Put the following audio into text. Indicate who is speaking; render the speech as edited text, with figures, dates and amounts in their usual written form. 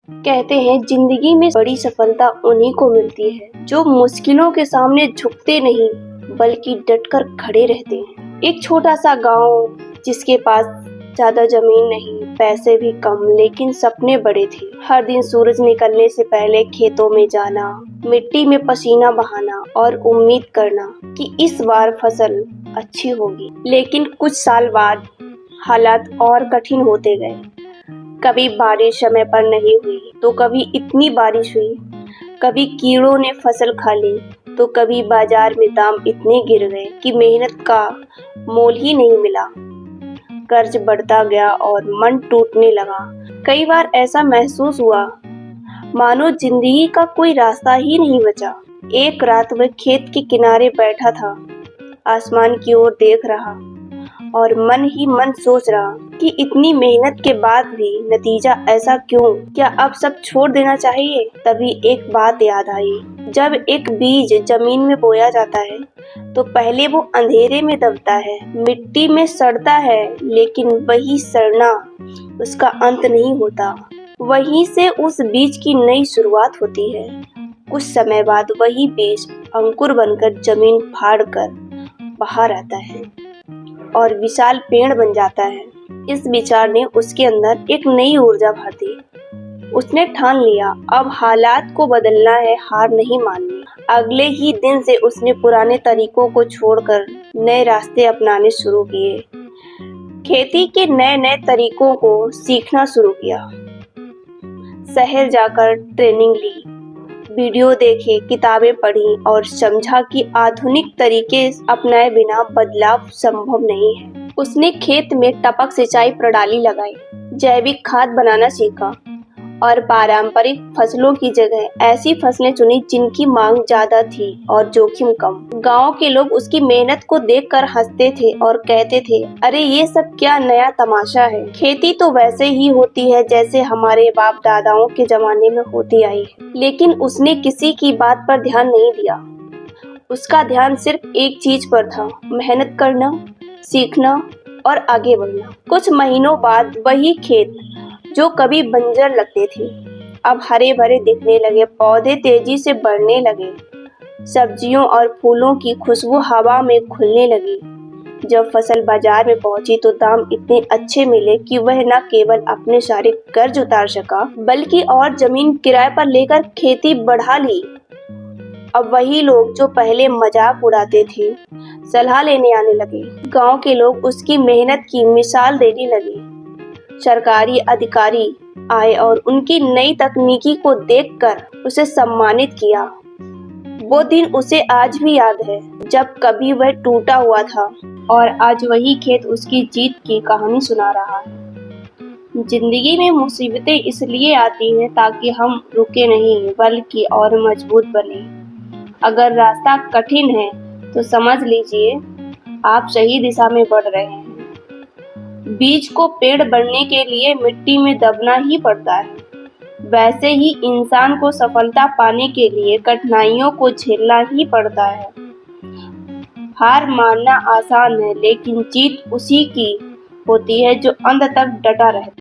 Speaker 1: कहते हैं जिंदगी में बड़ी सफलता उन्हीं को मिलती है जो मुश्किलों के सामने झुकते नहीं बल्कि डटकर खड़े रहते हैं। एक छोटा सा गांव जिसके पास ज्यादा जमीन नहीं, पैसे भी कम, लेकिन सपने बड़े थे। हर दिन सूरज निकलने से पहले खेतों में जाना, मिट्टी में पसीना बहाना और उम्मीद करना कि इस बार फसल अच्छी होगी। लेकिन कुछ साल बाद हालात और कठिन होते गए। कभी बारिश समय पर नहीं हुई तो कभी इतनी बारिश हुई, कभी कीड़ों ने फसल खा ली तो कभी बाजार में दाम इतने गिर गए कि मेहनत का मोल ही नहीं मिला। कर्ज बढ़ता गया और मन टूटने लगा। कई बार ऐसा महसूस हुआ मानो जिंदगी का कोई रास्ता ही नहीं बचा। एक रात वह खेत के किनारे बैठा था, आसमान की ओर देख रहा और मन ही मन सोच रहा कि इतनी मेहनत के बाद भी नतीजा ऐसा क्यों? क्या अब सब छोड़ देना चाहिए? तभी एक बात याद आई। जब एक बीज जमीन में बोया जाता है तो पहले वो अंधेरे में दबता है, मिट्टी में सड़ता है, लेकिन वही सड़ना उसका अंत नहीं होता। वहीं से उस बीज की नई शुरुआत होती है। कुछ समय बाद वही बीज अंकुर बनकर जमीन फाड़कर बाहर आता है और विशाल पेड़ बन जाता है। इस विचार ने उसके अंदर एक नई ऊर्जा भर दी। उसने ठान लिया, अब हालात को बदलना है, हार नहीं माननी। अगले ही दिन से उसने पुराने तरीकों को छोड़कर नए रास्ते अपनाने शुरू किए। खेती के नए नए तरीकों को सीखना शुरू किया। शहर जाकर ट्रेनिंग ली, वीडियो देखे, किताबें पढ़ी और समझा कि आधुनिक तरीके अपनाए बिना बदलाव संभव नहीं है। उसने खेत में टपक सिंचाई प्रणाली लगाई, जैविक खाद बनाना सीखा और पारंपरिक फसलों की जगह ऐसी फसलें चुनी जिनकी मांग ज्यादा थी और जोखिम कम। गांव के लोग उसकी मेहनत को देखकर हंसते थे और कहते थे, अरे ये सब क्या नया तमाशा है। खेती तो वैसे ही होती है जैसे हमारे बाप दादाओं के जमाने में होती आई है। लेकिन उसने किसी की बात पर ध्यान नहीं दिया। उसका ध्यान सिर्फ एक चीज पर था, मेहनत करना, सीखना और आगे बढ़ना। कुछ महीनों बाद वही खेत जो कभी बंजर लगते थे अब हरे भरे दिखने लगे। पौधे तेजी से बढ़ने लगे, सब्जियों और फूलों की खुशबू हवा में घुलने लगी। जब फसल बाजार में पहुंची तो दाम इतने अच्छे मिले कि वह न केवल अपने सारे कर्ज उतार सका बल्कि और जमीन किराए पर लेकर खेती बढ़ा ली। अब वही लोग जो पहले मजाक उड़ाते थे सलाह लेने आने लगे। गांव के लोग उसकी मेहनत की मिसाल देने लगे। सरकारी अधिकारी आए और उनकी नई तकनीकी को देखकर उसे सम्मानित किया। वो दिन उसे आज भी याद है जब कभी वह टूटा हुआ था और आज वही खेत उसकी जीत की कहानी सुना रहा है। जिंदगी में मुसीबतें इसलिए आती हैं ताकि हम रुके नहीं बल्कि और मजबूत बने। अगर रास्ता कठिन है तो समझ लीजिए आप सही दिशा में बढ़ रहे हैं। बीज को पेड़ बनने के लिए मिट्टी में दबना ही पड़ता है। वैसे ही इंसान को सफलता पाने के लिए कठिनाइयों को झेलना ही पड़ता है। हार मानना आसान है लेकिन जीत उसी की होती है जो अंत तक डटा रहता है।